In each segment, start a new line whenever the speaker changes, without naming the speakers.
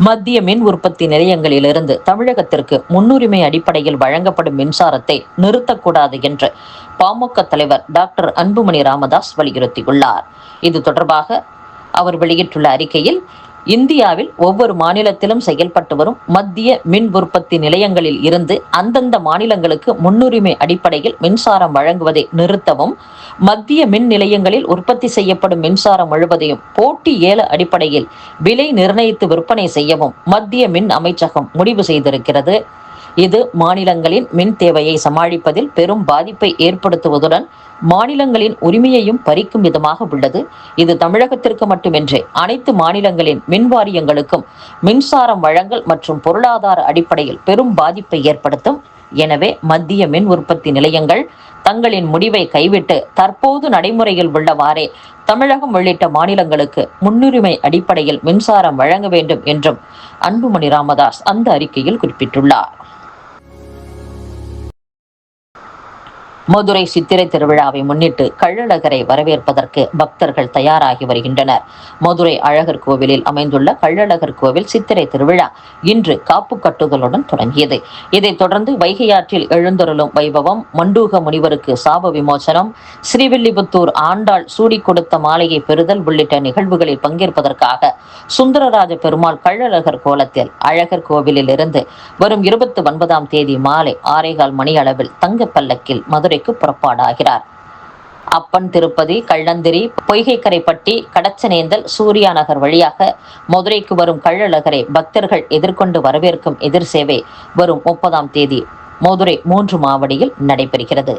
மத்திய மின் உற்பத்தி நிலையங்களிலிருந்து தமிழகத்திற்கு முன்னுரிமை அடிப்படையில் வழங்கப்படும் மின்சாரத்தை நிறுத்தக்கூடாது என்று பாமக தலைவர் டாக்டர் அன்புமணி ராமதாஸ் வலியுறுத்தியுள்ளார். இது தொடர்பாக அவர் வெளியிட்டுள்ள அறிக்கையில், இந்தியாவில் ஒவ்வொரு மாநிலத்திலும் செயல்பட்டு வரும் மத்திய மின் உற்பத்தி நிலையங்களில் இருந்து அந்தந்த மாநிலங்களுக்கு முன்னுரிமை அடிப்படையில் மின்சாரம் வழங்குவதை நிறுத்தவும், மத்திய மின் நிலையங்களில் உற்பத்தி செய்யப்படும் மின்சாரம் முழுவதையும் போட்டி ஏல அடிப்படையில் விலை நிர்ணயித்து விற்பனை செய்யவும் மத்திய மின் அமைச்சகம் முடிவு செய்திருக்கிறது. இது மாநிலங்களின் மின் தேவையை சமாளிப்பதில் பெரும் பாதிப்பை ஏற்படுத்துவதுடன் மாநிலங்களின் உரிமையையும் பறிக்கும் விதமாக உள்ளது. இது தமிழகத்திற்கு மட்டுமின்றி அனைத்து மாநிலங்களின் மின் வாரியங்களுக்கும் மின்சாரம் வழங்கல் மற்றும் பொருளாதார அடிப்படையில் பெரும் பாதிப்பை ஏற்படுத்தும். எனவே மத்திய மின் உற்பத்தி நிலையங்கள் தங்களின் முடிவை கைவிட்டு தற்போது நடைமுறையில் உள்ளவாறே தமிழகம் உள்ளிட்ட மாநிலங்களுக்கு முன்னுரிமை அடிப்படையில் மின்சாரம் வழங்க வேண்டும் என்றும் அன்புமணி ராமதாஸ் அந்த அறிக்கையில் குறிப்பிட்டுள்ளார். மதுரை சித்திரை திருவிழாவை முன்னிட்டு கள்ளழகரை வரவேற்பதற்கு பக்தர்கள் தயாராகி வருகின்றனர். மதுரை அழகர் கோவிலில் அமைந்துள்ள கள்ளழகர் கோவில் சித்திரை திருவிழா இன்று காப்பு கட்டுதலுடன் தொடங்கியது. இதைத் தொடர்ந்து வைகையாற்றில் எழுந்தருளும் வைபவம், மண்டூக முனிவருக்கு சாப விமோசனம், ஸ்ரீவில்லிபுத்தூர் ஆண்டாள் சூடி கொடுத்த மாலையை பெறுதல் உள்ளிட்ட நிகழ்வுகளில் பங்கேற்பதற்காக சுந்தரராஜ பெருமாள் கள்ளழகர் கோலத்தில் அழகர் கோவிலில் இருந்து வரும் 29ஆம் தேதி மாலை 6:15 மணி அளவில் தங்கப்பல்லக்கில் மதுரை புறப்பாடாகிறார். அப்பன் திருப்பதி, கள்ளந்திரி, பொய்கைக்கரைப்பட்டி, கடச்சனேந்தல், சூர்யா நகர் வழியாக மதுரைக்கு வரும் கள்ளழகரை பக்தர்கள் எதிர்கொண்டு வரவேற்கும் எதிர் சேவை வரும் 30ஆம் தேதி மதுரை 3 மாவடியில் நடைபெறுகிறது.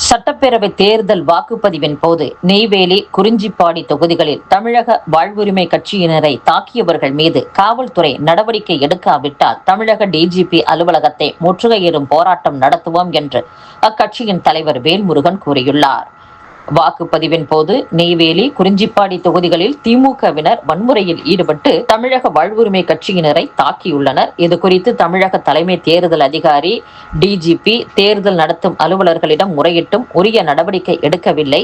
சட்டப்பேரவை தேர்தல் வாக்குப்பதிவின் போது நெய்வேலி, குறிஞ்சிப்பாடி தொகுதிகளில் தமிழக வாழ்வுரிமை கட்சியினரை தாக்கியவர்கள் மீது காவல்துறை நடவடிக்கை எடுக்காவிட்டால் தமிழக டிஜிபி அலுவலகத்தை முற்றுகையிடும் போராட்டம் நடத்துவோம் என்று அக்கட்சியின் தலைவர் வேல்முருகன் கூறியுள்ளார். வாக்குப்பதிவின் போது நெய்வேலி, குறிஞ்சிப்பாடி தொகுதிகளில் திமுகவினர் வன்முறையில் ஈடுபட்டு தமிழக வாழ்வுரிமை கட்சியினரை தாக்கியுள்ளனர். இதுகுறித்து தமிழக தலைமை தேர்தல் அதிகாரி, டிஜிபி தேர்தல் நடத்தும் அலுவலர்களிடம் முறையிட்டும் உரிய நடவடிக்கை எடுக்கவில்லை.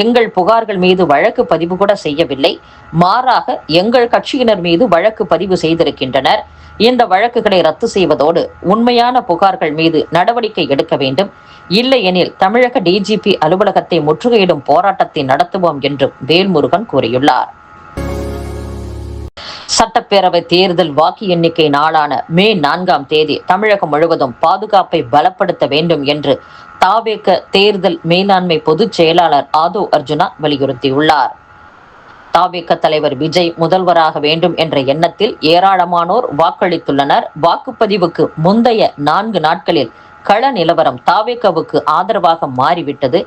எங்கள் புகார்கள் மீது வழக்கு பதிவு கூட செய்யவில்லை. மாறாக எங்கள் கட்சியினர் மீது வழக்கு பதிவு செய்திருக்கின்றனர். இந்த வழக்குகளை ரத்து செய்வதோடு உண்மையான புகார்கள் மீது நடவடிக்கை எடுக்க வேண்டும். இல்லையெனில் தமிழக டிஜிபி அலுவலகத்தை முற்றுகையிடும் போராட்டத்தை நடத்துவோம் என்றும் வேல்முருகன் கூறியுள்ளார். சட்டப்பேரவை தேர்தல் வாக்கு எண்ணிக்கை நாளான மே 4ஆம் தேதி தமிழகம் முழுவதும் பாதுகாப்பை பலப்படுத்த வேண்டும் என்று தாவேக தேர்தல் மேலாண்மை பொதுச் செயலாளர் ஆதவ் அர்ஜுனா வலியுறுத்தியுள்ளார். தாவேக தலைவர் விஜய் முதல்வராக வேண்டும் என்ற எண்ணத்தில் ஏராளமானோர் வாக்களித்துள்ளனர். வாக்குப்பதிவுக்கு முந்தைய 4 நாட்களில் கள நிலவரம் தாவேகவுக்கு ஆதரவாக மாறிவிட்டது.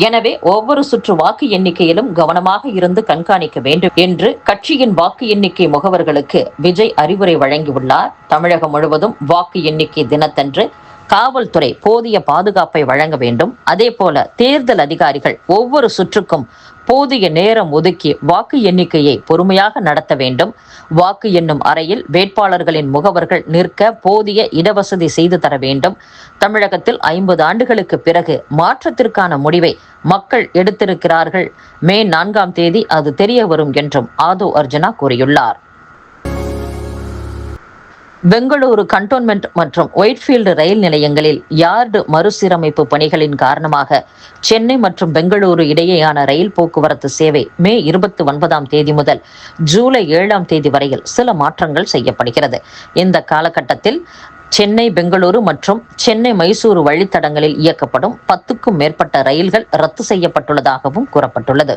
எனவே ஒவ்வொரு சுற்று வாக்கு எண்ணிக்கையிலும் கவனமாக இருந்து கண்காணிக்க வேண்டும் என்று கட்சியின் வாக்கு எண்ணிக்கை முகவர்களுக்கு விஜய் அறிவுரை வழங்கியுள்ளார். தமிழகம் முழுவதும் வாக்கு எண்ணிக்கை தினத்தன்று காவல்துறை போதிய பாதுகாப்பை வழங்க வேண்டும். அதேபோல தேர்தல் அதிகாரிகள் ஒவ்வொரு சுற்றுக்கும் போதிய நேரம் ஒதுக்கி வாக்கு எண்ணிக்கையை பொறுமையாக நடத்த வேண்டும். வாக்கு எண்ணும் அறையில் வேட்பாளர்களின் முகவர்கள் நிற்க போதிய இடவசதி செய்து தர வேண்டும். தமிழகத்தில் 50 ஆண்டுகளுக்கு பிறகு மாற்றத்திற்கான முடிவை மக்கள் எடுத்திருக்கிறார்கள். மே 4ஆம் தேதி அது தெரிய வரும் என்றும் ஆதவ் அர்ஜுனா கூறியுள்ளார். பெங்களூரு கண்டோன்மெண்ட் மற்றும் ஒயிட்ஃபீல்டு ரயில் நிலையங்களில் யார்டு மறுசீரமைப்பு பணிகளின் காரணமாக சென்னை மற்றும் பெங்களூரு இடையேயான ரயில் போக்குவரத்து சேவை மே 29ஆம் தேதி முதல் ஜூலை 7ஆம் தேதி வரையில் சில மாற்றங்கள் செய்யப்படுகிறது. இந்த காலகட்டத்தில் சென்னை, பெங்களூரு மற்றும் சென்னை, மைசூரு வழித்தடங்களில் இயக்கப்படும் 10க்கும் மேற்பட்ட ரயில்கள் ரத்து செய்யப்பட்டுள்ளதாகவும் கூறப்பட்டுள்ளது.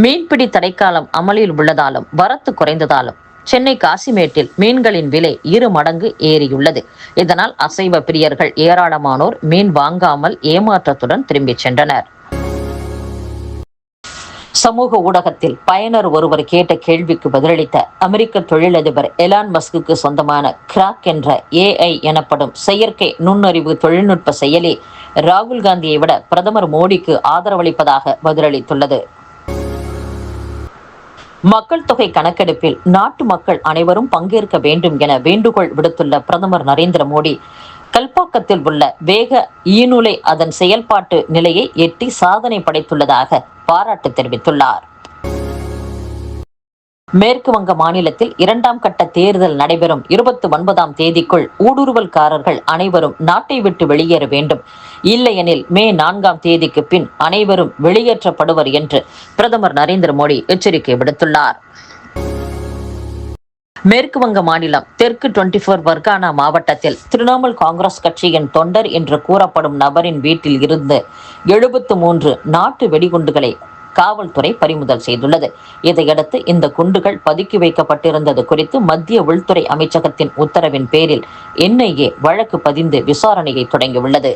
மீன்பிடி தடைக்காலம் அமலில் உள்ளதாலும் வரத்து குறைந்ததாலும் சென்னை காசிமேட்டில் மீன்களின் விலை 2 மடங்கு ஏறியுள்ளது. இதனால் அசைவ பிரியர்கள் ஏராளமானோர் மீன் வாங்காமல் ஏமாற்றத்துடன் திரும்பிச் சென்றனர். சமூக ஊடகத்தில் பயனர் ஒருவர் கேட்ட கேள்விக்கு பதிலளித்த அமெரிக்க தொழிலதிபர் எலான் மஸ்குக்கு சொந்தமான கிராக் என்ற AI எனப்படும் செயற்கை நுண்ணறிவு தொழில்நுட்ப செயலி ராகுல் காந்தியை விட பிரதமர் மோடிக்கு ஆதரவளிப்பதாக பதிலளித்துள்ளது. மக்கள் தொகை கணக்கெடுப்பில் நாட்டு மக்கள் அனைவரும் பங்கேற்க வேண்டும் என வேண்டுகோள் விடுத்துள்ள பிரதமர் நரேந்திர மோடி, கல்பாக்கத்தில் உள்ள வேக ஈநுலை அதன் செயல்பாட்டு நிலையை எட்டி சாதனை படைத்துள்ளதாக பாராட்டு தெரிவித்துள்ளார். மேற்கு வங்க மாநிலத்தில் 2ஆம் கட்ட தேர்தல் நடைபெறும் 29ஆம் தேதிக்குள் ஊடுருவல்காரர்கள் அனைவரும் நாட்டை விட்டு வெளியேற வேண்டும். இல்லையெனில் மே 4ஆம் தேதிக்கு பின் அனைவரும் வெளியேற்றப்படுவர் என்று பிரதமர் நரேந்திர மோடி எச்சரிக்கை விடுத்துள்ளார். மேற்கு வங்க மாநிலம் தெற்கு 24 பர்கானா மாவட்டத்தில் திரிணாமுல் காங்கிரஸ் கட்சியின் தொண்டர் என்று கூறப்படும் நபரின் வீட்டில் இருந்து 73 நாட்டு வெடிகுண்டுகளை காவல்துறை பறிமுதல் செய்துள்ளது. இதையடுத்து இந்த குண்டுகள் பதுக்கி வைக்கப்பட்டிருந்தது குறித்து மத்திய உள்துறை அமைச்சகத்தின் உத்தரவின் பேரில் NIA வழக்கு பதிந்து விசாரணையை தொடங்கியுள்ளது.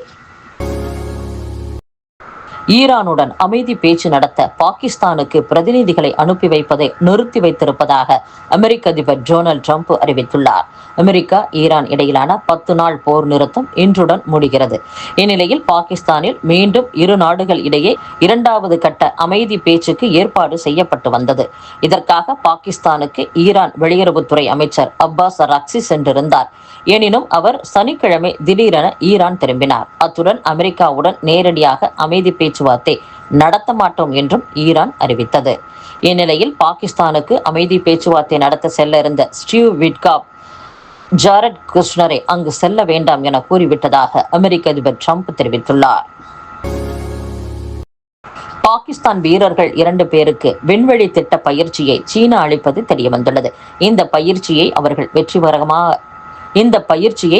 ஈரானுடன் அமைதி பேச்சு நடத்த பாகிஸ்தானுக்கு பிரதிநிதிகளை அனுப்பி வைப்பதை நிறுத்தி வைத்திருப்பதாக அமெரிக்க அதிபர் டொனால்டு டிரம்ப் அறிவித்துள்ளார். அமெரிக்கா ஈரான் இடையிலான 10 நாள் போர் நிறுத்தம் இன்றுடன் முடிகிறது. இந்நிலையில் பாகிஸ்தானில் மீண்டும் இரு நாடுகள் இடையே 2வது கட்ட அமைதி பேச்சுக்கு ஏற்பாடு செய்யப்பட்டு வந்தது. இதற்காக பாகிஸ்தானுக்கு ஈரான் வெளியுறவுத்துறை அமைச்சர் அப்பாஸ் அரக்சி சென்றிருந்தார். எனினும் அவர் சனிக்கிழமை திடீரென ஈரான் திரும்பினார். அத்துடன் அமெரிக்காவுடன் நேரடியாக அமைதி பேச்சுவார்த்தை நடத்த மாட்டோம் என்றும் ஈரான் அறிவித்தது. இந்நிலையில் பாகிஸ்தானுக்கு அமைதி பேச்சுவார்த்தை நடத்த செல்ல இருந்த ஸ்டீவ் விட்காப் ஜாரட் குஷ்னரை அங்கு செல்ல வேண்டாம் என கூறிவிட்டதாக அமெரிக்க அதிபர் டிரம்ப் தெரிவித்துள்ளார். பாகிஸ்தான் வீரர்கள் 2 பேருக்கு விண்வெளி திட்ட பயிற்சியை சீனா அளிப்பது தெரியவந்துள்ளது. இந்த பயிற்சியை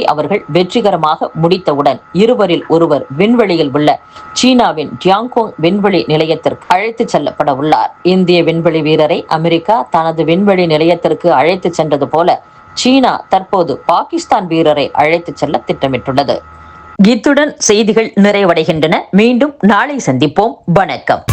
அவர்கள் வெற்றிகரமாக முடித்தவுடன் இருவரில் ஒருவர் விண்வெளியில் உள்ள சீனாவின் டியாங்கோங் விண்வெளி நிலையத்திற்கு அழைத்து செல்லப்பட உள்ளார். இந்திய விண்வெளி வீரரை அமெரிக்கா தனது விண்வெளி நிலையத்திற்கு அழைத்து சென்றது போல சீனா தற்போது பாகிஸ்தான் வீரரை அழைத்து செல்ல திட்டமிட்டுள்ளது. இத்துடன் செய்திகள் நிறைவடைகின்றன. மீண்டும் நாளை சந்திப்போம். வணக்கம்.